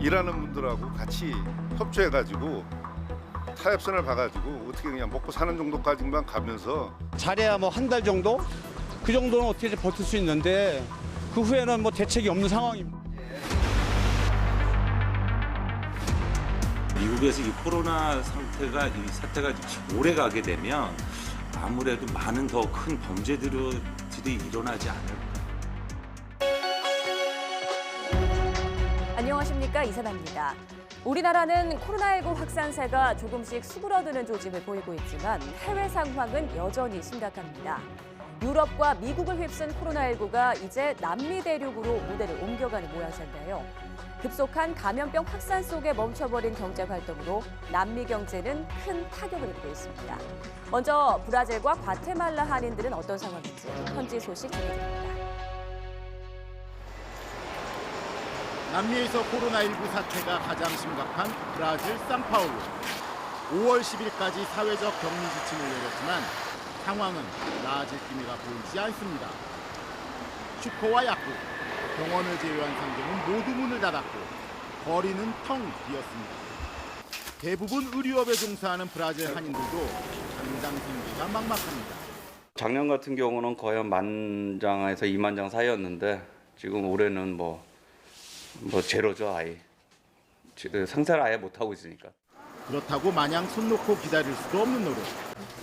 일하는 분들하고 같이 협조해가지고 타협선을 봐가지고 어떻게 그냥 먹고 사는 정도까지만 가면서 잘해야 뭐 한 달 정도? 그 정도는 어떻게 버틸 수 있는데 그 후에는 뭐 대책이 없는 상황입니다. 미국에서 이 코로나 이 사태가 오래 가게 되면 아무래도 많은 더 큰 범죄들이 일어나지 않을까. 안녕하십니까, 이사나입니다. 우리나라는 코로나19 확산세가 조금씩 수그러드는 조짐을 보이고 있지만 해외 상황은 여전히 심각합니다. 유럽과 미국을 휩쓴 코로나19가 이제 남미 대륙으로 무대를 옮겨가는 모양새인데요. 급속한 감염병 확산 속에 멈춰버린 경제 활동으로 남미 경제는 큰 타격을 입고 있습니다. 먼저 브라질과 과테말라 한인들은 어떤 상황인지 현지 소식 전해드립니다. 남미에서 코로나19 사태가 가장 심각한 브라질 상파울루. 5월 10일까지 사회적 격리 지침을 내렸지만 상황은 나아질 기미가 보이지 않습니다. 슈퍼와 약국, 병원을 제외한 상점은 모두 문을 닫았고 거리는 텅 비었습니다. 대부분 의류업에 종사하는 브라질 한인들도 당장 생계가 막막합니다. 작년 같은 경우는 거의 한 10,000장에서 20,000장 사이였는데 지금 올해는 뭐 제로죠. 아예 상사를 아예 못하고 있으니까. 그렇다고 마냥 손 놓고 기다릴 수도 없는 노릇.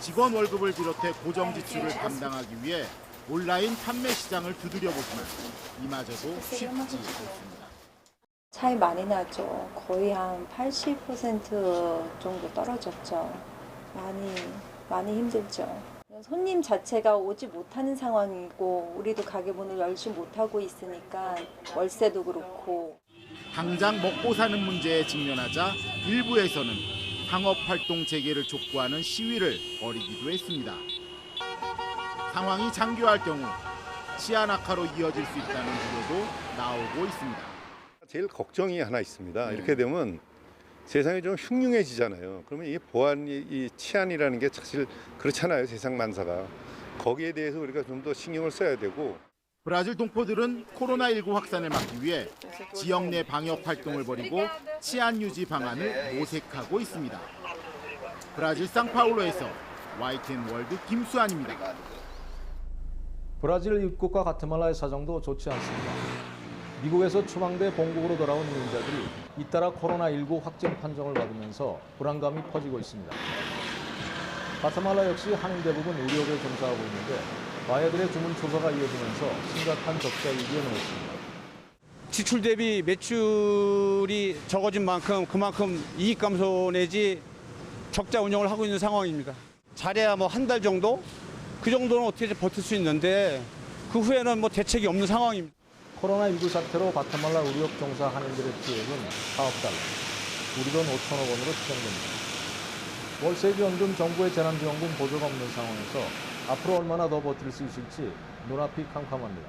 직원 월급을 비롯해 고정 지출을 감당하기 위해 온라인 판매 시장을 두드려보지만 이마저도 쉽지 않습니다. 차이 많이 나죠. 거의 한 80% 정도 떨어졌죠. 많이 힘들죠. 손님 자체가 오지 못하는 상황이고 우리도 가게 문을 열지 못하고 있으니까 월세도 그렇고. 당장 먹고 사는 문제에 직면하자 일부에서는 상업활동 재개를 촉구하는 시위를 벌이기도 했습니다. 상황이 장기화할 경우 치안 악화로 이어질 수 있다는 우려도 나오고 있습니다. 제일 걱정이 하나 있습니다. 이렇게 되면 세상이 좀 흉흉해지잖아요. 그러면 이 보안이, 이 치안이라는 게 사실 그렇잖아요. 세상 만사가. 거기에 대해서 우리가 좀 더 신경을 써야 되고. 브라질 동포들은 코로나19 확산을 막기 위해 지역 내 방역 활동을 벌이고 치안 유지 방안을 모색하고 있습니다. 브라질 상파울루에서 YTN 월드 김수환입니다. 브라질 입국과 과테말라의 사정도 좋지 않습니다. 미국에서 추방돼 본국으로 돌아온 이민자들이 잇따라 코로나19 확진 판정을 받으면서 불안감이 퍼지고 있습니다. 과테말라 역시 한인 대부분 의료업에 종사하고 있는데 바이어들의 주문 초과가 이어지면서 심각한 적자 위기에 놓였습니다. 지출 대비 매출이 적어진 만큼 그만큼 이익 감소 내지 적자 운영을 하고 있는 상황입니다. 잘해야 뭐 한 달 정도? 그 정도는 어떻게 버틸 수 있는데 그 후에는 뭐 대책이 없는 상황입니다. 코로나19 사태로 과테말라 의료업 종사 한인들의 피해는 4억 달러, 우리 돈 5천억 원으로 추정됩니다. 월세지원금, 정부의 재난지원금 보조가 없는 상황에서 앞으로 얼마나 더 버틸 수 있을지 눈앞이 캄캄합니다.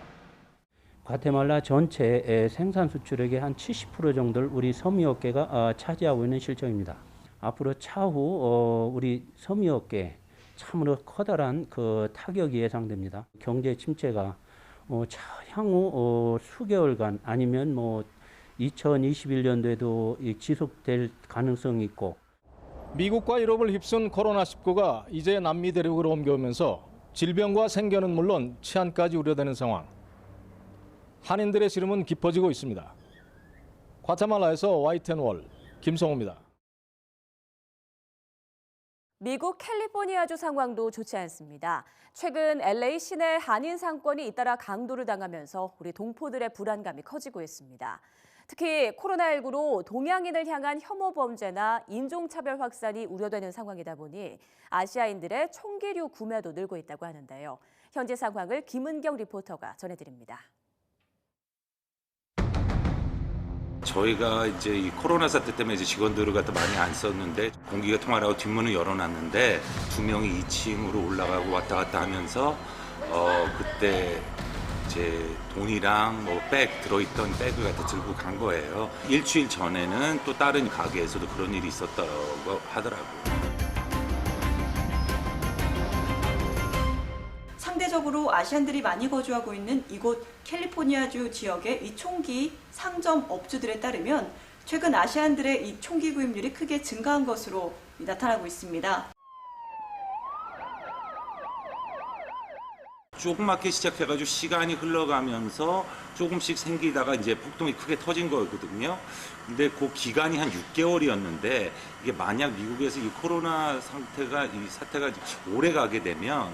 과테말라 전체의 생산 수출액의 한 70% 정도를 우리 섬유업계가 차지하고 있는 실정입니다. 앞으로 차후 우리 섬유업계 참으로 커다란 그 타격이 예상됩니다. 경제 침체가 향후 수개월간 아니면 2021년도에도 지속될 가능성이 있고. 미국과 유럽을 휩쓴 코로나19가 이제 남미 대륙으로 옮겨오면서 질병과 생계는 물론 치안까지 우려되는 상황. 한인들의 시름은 깊어지고 있습니다. 과테말라에서 YTN 월 김성호입니다. 미국 캘리포니아주 상황도 좋지 않습니다. 최근 LA 시내 한인 상권이 잇따라 강도를 당하면서 우리 동포들의 불안감이 커지고 있습니다. 특히 코로나19로 동양인을 향한 혐오 범죄나 인종차별 확산이 우려되는 상황이다 보니 아시아인들의 총기류 구매도 늘고 있다고 하는데요. 현지 상황을 김은경 리포터가 전해드립니다. 저희가 이제 이 코로나 사태 때문에 이제 직원들을 갖다 많이 안 썼는데 공기가 통하라고 뒷문을 열어놨는데 2명이 2층으로 올라가고 왔다 갔다 하면서 그때 제 돈이랑 백 들어있던 백을 갖다 들고 간 거예요. 일주일 전에는 또 다른 가게에서도 그런 일이 있었다고 하더라고요. 상대적으로 아시안들이 많이 거주하고 있는 이곳 캘리포니아주 지역의 이 총기 상점 업주들에 따르면 최근 아시안들의 이 총기 구입률이 크게 증가한 것으로 나타나고 있습니다. 조그맣게 시작해가지고 시간이 흘러가면서 조금씩 생기다가 이제 폭동이 크게 터진 거거든요. 근데 그 기간이 한 6개월이었는데 이게 만약 미국에서 이 코로나 이 사태가 오래 가게 되면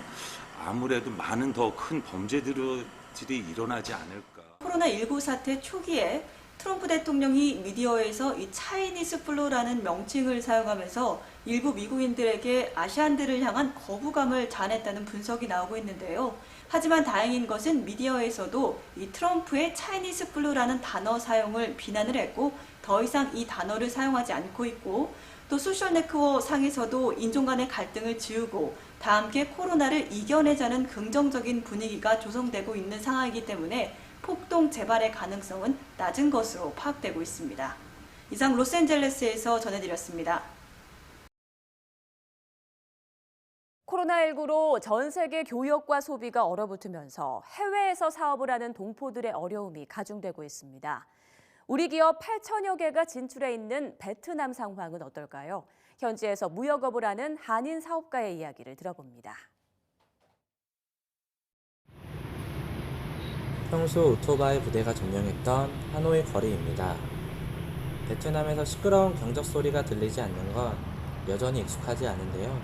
아무래도 많은 더 큰 범죄들이 일어나지 않을까. 코로나19 사태 초기에 트럼프 대통령이 미디어에서 이 차이니스 플루라는 명칭을 사용하면서 일부 미국인들에게 아시안들을 향한 거부감을 자아냈다는 분석이 나오고 있는데요. 하지만 다행인 것은 미디어에서도 이 트럼프의 차이니스 플루라는 단어 사용을 비난을 했고 더 이상 이 단어를 사용하지 않고 있고 또 소셜네트워크 상에서도 인종 간의 갈등을 지우고 다 함께 코로나를 이겨내자는 긍정적인 분위기가 조성되고 있는 상황이기 때문에 폭동 재발의 가능성은 낮은 것으로 파악되고 있습니다. 이상 로스앤젤레스에서 전해드렸습니다. 코로나19로 전 세계 교역과 소비가 얼어붙으면서 해외에서 사업을 하는 동포들의 어려움이 가중되고 있습니다. 우리 기업 8천여 개가 진출해 있는 베트남 상황은 어떨까요? 현지에서 무역업을 하는 한인 사업가의 이야기를 들어봅니다. 평소 오토바이 부대가 점령했던 하노이 거리입니다. 베트남에서 시끄러운 경적 소리가 들리지 않는 건 여전히 익숙하지 않은데요.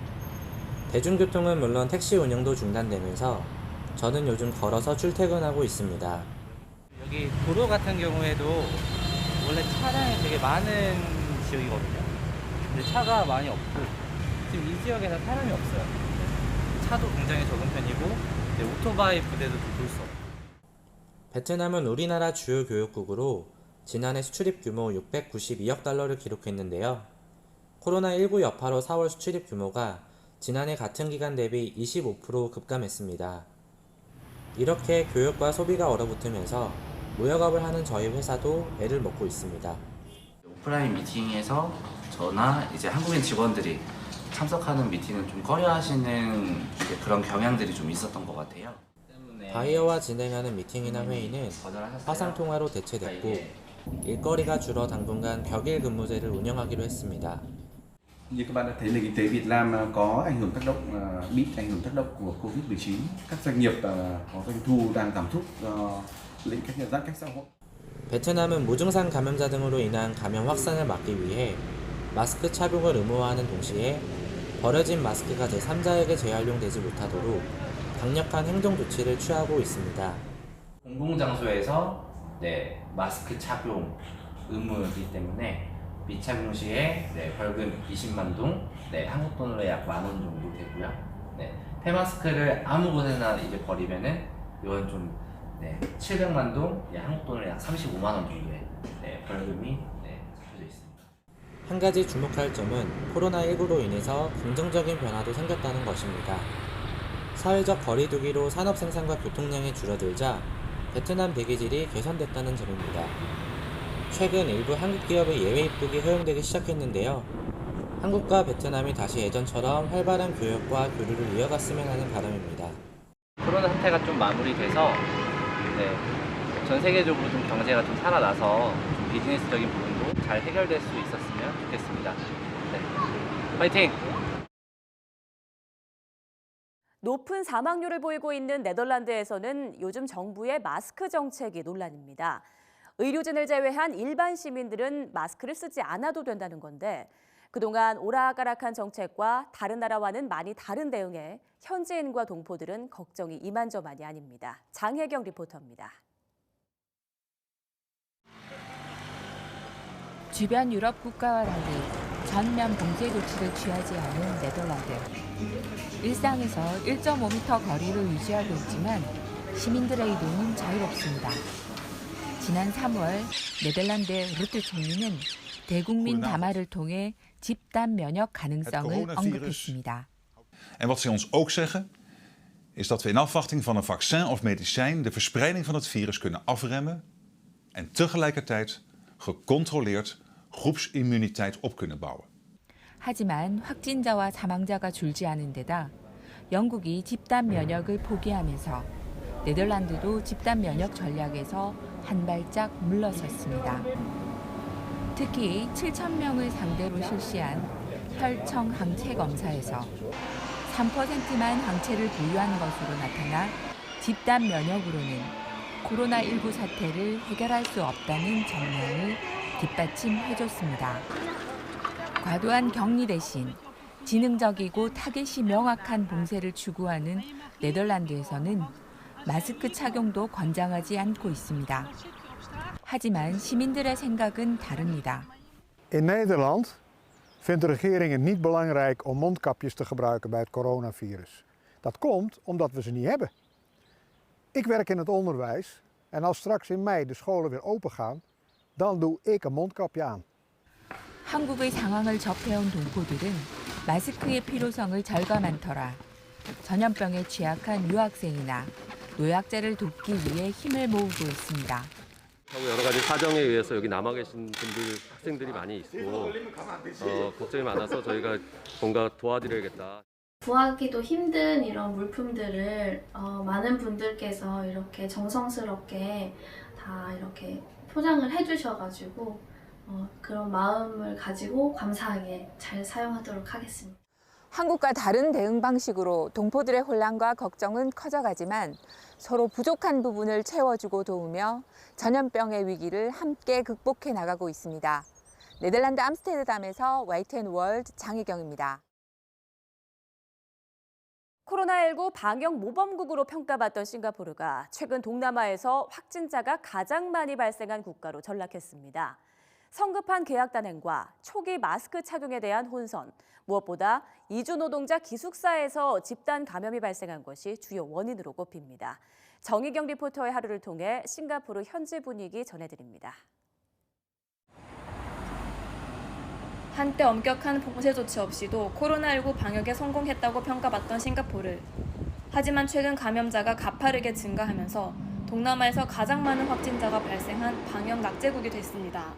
대중교통은 물론 택시 운영도 중단되면서 저는 요즘 걸어서 출퇴근하고 있습니다. 여기 도로 같은 경우에도 원래 차량이 되게 많은 지역이거든요. 근데 차가 많이 없고 지금 이 지역에는 사람이 없어요. 차도 굉장히 적은 편이고 오토바이 부대도 볼 수 없고. 베트남은 우리나라 주요 교역국으로 지난해 수출입 규모 692억 달러를 기록했는데요. 코로나19 여파로 4월 수출입 규모가 지난해 같은 기간 대비 25% 급감했습니다. 이렇게 교역과 소비가 얼어붙으면서 무역업을 하는 저희 회사도 애를 먹고 있습니다. 오프라인 미팅에서 저나 이제 한국인 직원들이 참석하는 미팅은 좀 꺼려하시는 그런 경향들이 좀 있었던 것 같아요. 바이어와 진행하는 미팅이나 회의는 화상통화로 대체됐고 일거리가 줄어 당분간 격일 근무제를 운영하기로 했습니다. Như các bạn đã thấy, nền kinh tế Việt Nam có ảnh hưởng tác động, bị ảnh hưởng tác động của Covid-19. Các doanh nghiệp có doanh thu đang giảm sút do lệnh cách giãn cách xã hội. 베트남은 무증상 감염자 등으로 인한 감염 확산을 막기 위해 마스크 착용을 의무화하는 동시에 버려진 마스크가 제3자에게 재활용되지 못하도록 강력한 행정 조치를 취하고 있습니다. 공공장소에서 마스크 착용 의무이기 때문에 미착용 시에 벌금 20만 동, 한국 돈으로 약 10,000원 정도 되고요. 폐마스크를 아무 곳에나 이제 버리면은 이건 좀 700만 동, 한국 돈으로 약 35만 원 정도의 벌금이 잡혀져 있습니다. 한 가지 주목할 점은 코로나19로 인해서 긍정적인 변화도 생겼다는 것입니다. 사회적 거리두기로 산업 생산과 교통량이 줄어들자 베트남 대기질이 개선됐다는 점입니다. 최근 일부 한국 기업의 예외 입국이 허용되기 시작했는데요. 한국과 베트남이 다시 예전처럼 활발한 교역과 교류를 이어갔으면 하는 바람입니다. 코로나 사태가 좀 마무리돼서 전 세계적으로 좀 경제가 좀 살아나서 좀 비즈니스적인 부분도 잘 해결될 수 있었으면 좋겠습니다. 파이팅! 높은 사망률을 보이고 있는 네덜란드에서는 요즘 정부의 마스크 정책이 논란입니다. 의료진을 제외한 일반 시민들은 마스크를 쓰지 않아도 된다는 건데 그동안 오락가락한 정책과 다른 나라와는 많이 다른 대응에 현지인과 동포들은 걱정이 이만저만이 아닙니다. 장혜경 리포터입니다. 주변 유럽 국가와 달리 전면 봉쇄 조치를 취하지 않은 네덜란드. 일상에서 1.5m 거리를 유지하고 있지만 시민들의 이동은 자유롭습니다. 지난 3월 네덜란드 루트 총리는 대국민 담화를 통해 집단 면역 가능성을 언급했습니다. En wat zij ons ook zeggen is dat we in afwachting van een vaccin of medicijn de verspreiding van het virus kunnen afremmen en tegelijkertijd gecontroleerd groepsimmuniteit op kunnen bouwen. 하지만 확진자와 사망자가 줄지 않은 데다 영국이 집단 면역을 포기하면서 네덜란드도 집단 면역 전략에서 한 발짝 물러섰습니다. 특히 7,000명을 상대로 실시한 혈청 항체 검사에서 3%만 항체를 보유한 것으로 나타나 집단 면역으로는 코로나19 사태를 해결할 수 없다는 전망을 뒷받침해줬습니다. 과도한 격리 대신 지능적이고 타겟이 명확한 봉쇄를 추구하는 네덜란드에서는 마스크 착용도 권장하지 않고 있습니다. 하지만 시민들의 생각은 다릅니다. In Nederland vindt de regering het niet belangrijk om mondkapjes te gebruiken bij het coronavirus. Dat komt omdat we ze niet hebben. Ik werk in het onderwijs en als straks in mei de scholen weer open gaan, dan doe ik een mondkapje aan. 한국의 상황을 접해온 동포들은 마스크의 필요성을 절감한 터라 전염병에 취약한 유학생이나 노약자를 돕기 위해 힘을 모으고 있습니다. 여러 가지 사정에 의해서 여기 남아 계신 분들, 학생들이 많이 있고 걱정이 많아서 저희가 뭔가 도와드려야겠다. 구하기도 힘든 이런 물품들을 많은 분들께서 이렇게 정성스럽게 다 이렇게 포장을 해주셔가지고 그런 마음을 가지고 감사하게 잘 사용하도록 하겠습니다. 한국과 다른 대응 방식으로 동포들의 혼란과 걱정은 커져가지만 서로 부족한 부분을 채워주고 도우며 전염병의 위기를 함께 극복해 나가고 있습니다. 네덜란드 암스테르담에서 YTN-월드 장혜경입니다. 코로나19 방역 모범국으로 평가받던 싱가포르가 최근 동남아에서 확진자가 가장 많이 발생한 국가로 전락했습니다. 성급한 계약 단행과 초기 마스크 착용에 대한 혼선, 무엇보다 이주 노동자 기숙사에서 집단 감염이 발생한 것이 주요 원인으로 꼽힙니다. 정희경 리포터의 하루를 통해 싱가포르 현지 분위기 전해드립니다. 한때 엄격한 봉쇄 조치 없이도 코로나19 방역에 성공했다고 평가받던 싱가포르. 하지만 최근 감염자가 가파르게 증가하면서 동남아에서 가장 많은 확진자가 발생한 방역 낙제국이 됐습니다.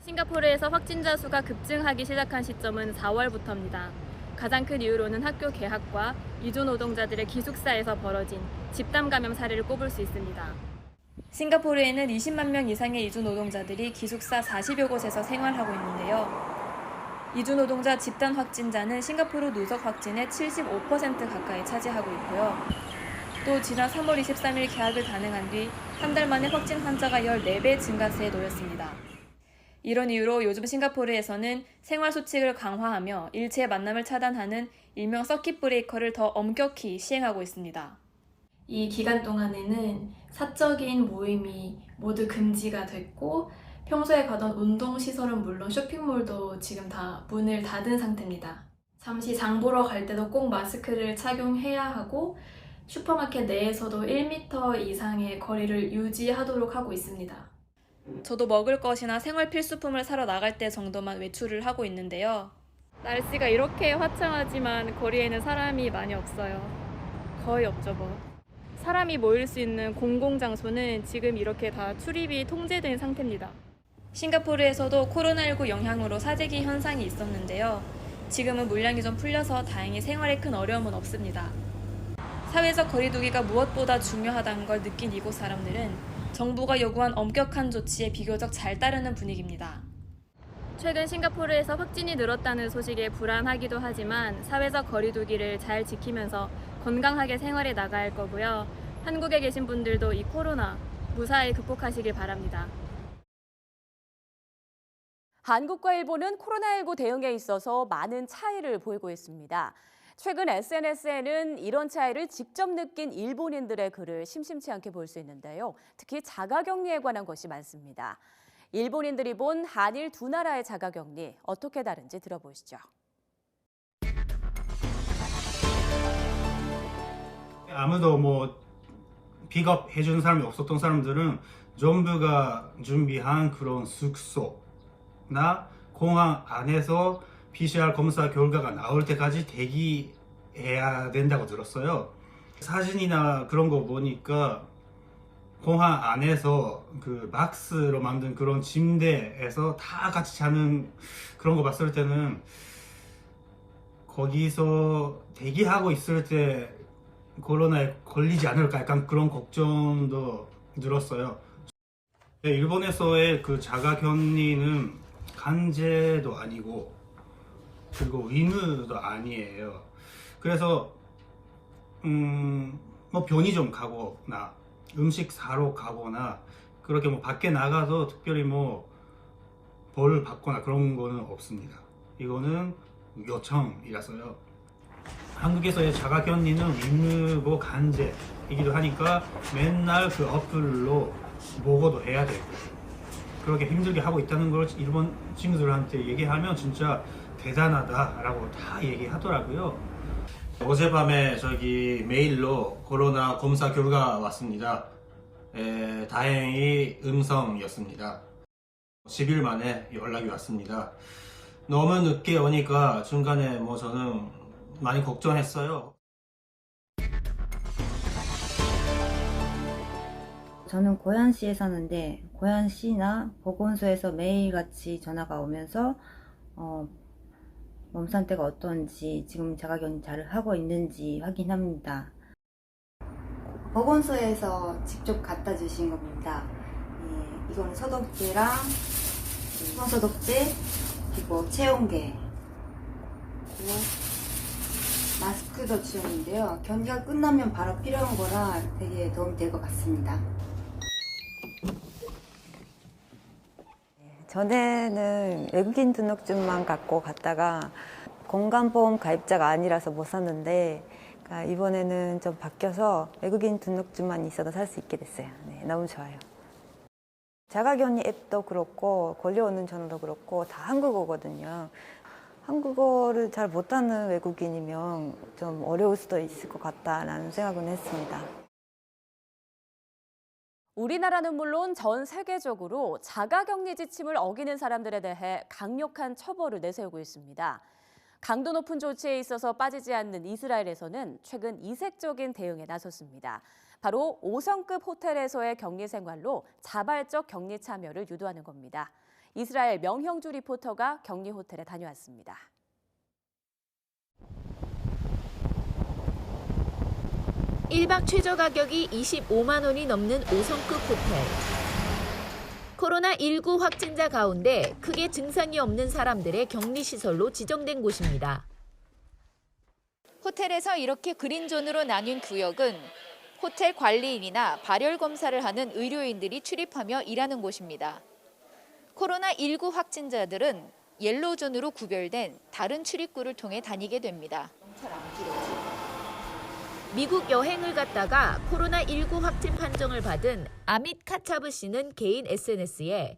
싱가포르에서 확진자 수가 급증하기 시작한 시점은 4월부터입니다. 가장 큰 이유로는 학교 개학과 이주 노동자들의 기숙사에서 벌어진 집단 감염 사례를 꼽을 수 있습니다. 싱가포르에는 20만 명 이상의 이주 노동자들이 기숙사 40여 곳에서 생활하고 있는데요. 이주 노동자 집단 확진자는 싱가포르 누적 확진의 75% 가까이 차지하고 있고요. 또 지난 3월 23일 계약을 단행한 뒤 한 달 만에 확진 환자가 14배 증가세에 놓였습니다. 이런 이유로 요즘 싱가포르에서는 생활수칙을 강화하며 일체의 만남을 차단하는 일명 서킷 브레이커를 더 엄격히 시행하고 있습니다. 이 기간 동안에는 사적인 모임이 모두 금지가 됐고 평소에 가던 운동시설은 물론 쇼핑몰도 지금 다 문을 닫은 상태입니다. 잠시 장 보러 갈 때도 꼭 마스크를 착용해야 하고 슈퍼마켓 내에서도 1m 이상의 거리를 유지하도록 하고 있습니다. 저도 먹을 것이나 생활 필수품을 사러 나갈 때 정도만 외출을 하고 있는데요. 날씨가 이렇게 화창하지만 거리에는 사람이 많이 없어요. 거의 없죠 뭐. 사람이 모일 수 있는 공공장소는 지금 이렇게 다 출입이 통제된 상태입니다. 싱가포르에서도 코로나19 영향으로 사재기 현상이 있었는데요. 지금은 물량이 좀 풀려서 다행히 생활에 큰 어려움은 없습니다. 사회적 거리두기가 무엇보다 중요하다는 걸 느낀 이곳 사람들은 정부가 요구한 엄격한 조치에 비교적 잘 따르는 분위기입니다. 최근 싱가포르에서 확진이 늘었다는 소식에 불안하기도 하지만 사회적 거리두기를 잘 지키면서 건강하게 생활해 나갈 거고요. 한국에 계신 분들도 이 코로나 무사히 극복하시길 바랍니다. 한국과 일본은 코로나19 대응에 있어서 많은 차이를 보이고 있습니다. 최근 SNS에는 이런 차이를 직접 느낀 일본인들의 글을 심심치 않게 볼 수 있는데요. 특히 자가격리에 관한 것이 많습니다. 일본인들이 본 한일 두 나라의 자가격리 어떻게 다른지 들어보시죠. 아무도 픽업해주는 사람이 없었던 사람들은 전부가 준비한 그런 숙소나 공항 안에서 PCR 검사 결과가 나올 때까지 대기해야 된다고 들었어요. 사진이나 그런 거 보니까 공항 안에서 그 박스로 만든 그런 침대에서 다 같이 자는 그런 거 봤을 때는 거기서 대기하고 있을 때 코로나에 걸리지 않을까 약간 그런 걱정도 들었어요. 일본에서의 그 자가격리는 간제도 아니고 그리고 의무도 아니에요. 그래서 뭐 편의점 가거나 음식 사러 가거나 그렇게 뭐 밖에 나가서 특별히 뭐 벌을 받거나 그런 거는 없습니다. 이거는 요청이라서요. 한국에서의 자가격리는 의무고 간제이기도 하니까 맨날 그 어플로 보고도 해야 되고 그렇게 힘들게 하고 있다는 걸 일본 친구들한테 얘기하면 진짜 대단하다라고 다 얘기하더라고요. 어젯밤에 저기 메일로 코로나 검사 결과 왔습니다. 다행히 음성이었습니다. 10일 만에 연락이 왔습니다. 너무 늦게 오니까 중간에 뭐 저는 많이 걱정했어요. 저는 고양시에 사는데 고양시나 보건소에서 매일같이 전화가 오면서 몸 상태가 어떤지 지금 자가격리 잘 하고 있는지 확인합니다. 보건소에서 직접 갖다 주신 겁니다. 예, 이거는 소독제랑 손소독제 그리고 체온계 그리고 마스크도 주셨는데요. 격리가 끝나면 바로 필요한 거라 되게 도움이 될 것 같습니다. 전에는 외국인 등록증만 갖고 갔다가 건강보험 가입자가 아니라서 못 샀는데 그러니까 이번에는 좀 바뀌어서 외국인 등록증만 있어도 살 수 있게 됐어요. 네, 너무 좋아요. 자가격리 앱도 그렇고 걸려오는 전화도 그렇고 다 한국어거든요. 한국어를 잘 못하는 외국인이면 좀 어려울 수도 있을 것 같다라는 생각은 했습니다. 우리나라는 물론 전 세계적으로 자가격리 지침을 어기는 사람들에 대해 강력한 처벌을 내세우고 있습니다. 강도 높은 조치에 있어서 빠지지 않는 이스라엘에서는 최근 이색적인 대응에 나섰습니다. 바로 5성급 호텔에서의 격리 생활로 자발적 격리 참여를 유도하는 겁니다. 이스라엘 명형주 리포터가 격리 호텔에 다녀왔습니다. (1박) 최저 가격이 25만 원이 넘는 5성급 호텔. 코로나19 확진자 가운데 크게 증상이 없는 사람들의 격리시설로 지정된 곳입니다. 호텔에서 이렇게 그린존으로 나뉜 구역은 호텔 관리인이나 발열 검사를 하는 의료인들이 출입하며 일하는 곳입니다. 코로나19 확진자들은 옐로우존으로 구별된 다른 출입구를 통해 다니게 됩니다. 미국 여행을 갔다가 코로나19 확진 판정을 받은 아밋 카차브 씨는 개인 SNS에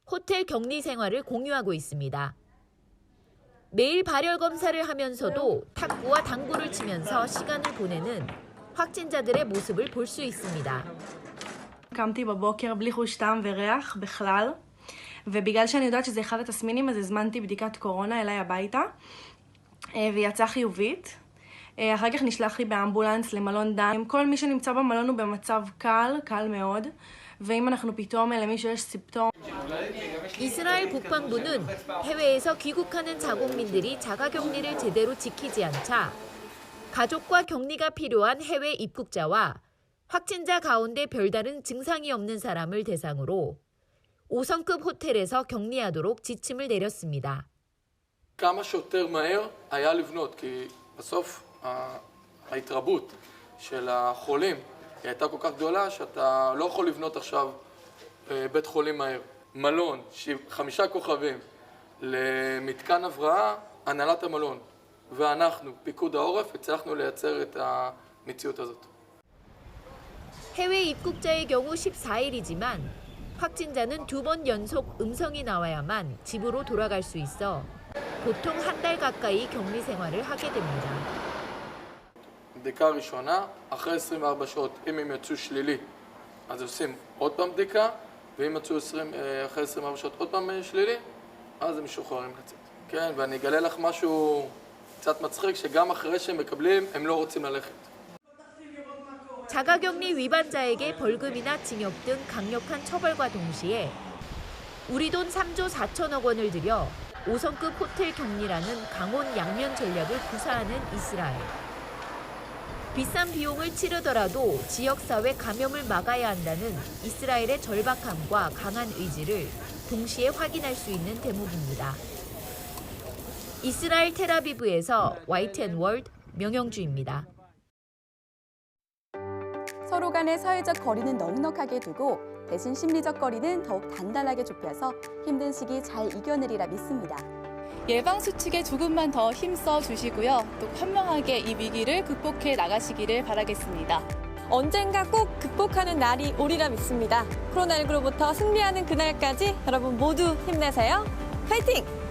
호텔 격리 생활을 공유하고 있습니다. 매일 발열 검사를 하면서도 탁구와 당구를 치면서 시간을 보내는 확진자들의 모습을 볼 수 있습니다. קמתי בבוקר בלי חוש טעם וריח בכלל, ובגלל שאני יודעת שזה אחד התסמינים, אז הזמנתי בדיקת קורונה אליי הביתה, ויצאה חיובית. אחר כך נשלח לי באמבולנס למלון דן. כל מי שנמצא במלון הוא במצב קל מאוד, ואם אנחנו פתאום למישהו יש סימפטום. 이스라엘 국방부는 해외에서 귀국하는 자국민들이 자가격리를 제대로 지키지 않자 가족과 격리가 필요한 해외 입국자와 확진자 가운데 별다른 증상이 없는 사람을 대상으로 5성급 호텔에서 격리하도록 지침을 내렸습니다. כמה שיותר מהר היה לבנות, כי בסוף ההתרבות של החולים הייתה כל כך גדולה שאתה לא יכול לבנות עכשיו בית חולים מהר. מלון, 5 כוכבים למתקן הבראה, הנהלת המלון ואנחנו, פיקוד העורף, הצלחנו לייצר את המציאות הזאת. 해외 입국자의 경우 14일이지만 확진자는 2번 연속 음성이 나와야만 집으로 돌아갈 수 있어 보통 한 달 가까이 격리 생활을 하게 됩니다. בדיקה ראשונה, אחרי 24 שעות, אם הם יצאו שלילי, אז עושים עוד פעם בדיקה, ואם יצאו אחרי 24 שעות עוד פעם שלילי, אז הם משוחררים לצאת. כן, ואני אגלה לך משהו קצת מצחיק, שגם אחרי שהם מקבלים, הם לא רוצים ללכת. 자가격리 위반자에게 벌금이나 징역 등 강력한 처벌과 동시에 우리 돈 3조 4천억 원을 들여 5성급 호텔 격리라는 강원 양면 전략을 구사하는 이스라엘. 비싼 비용을 치르더라도 지역사회 감염을 막아야 한다는 이스라엘의 절박함과 강한 의지를 동시에 확인할 수 있는 대목입니다. 이스라엘 텔아비브에서 YTN-월드 명영주입니다. 서로 간의 사회적 거리는 넉넉하게 두고 대신 심리적 거리는 더욱 단단하게 좁혀서 힘든 시기 잘 이겨내리라 믿습니다. 예방수칙에 조금만 더 힘써 주시고요. 또 현명하게 이 위기를 극복해 나가시기를 바라겠습니다. 언젠가 꼭 극복하는 날이 오리라 믿습니다. 코로나19로부터 승리하는 그날까지 여러분 모두 힘내세요. 파이팅!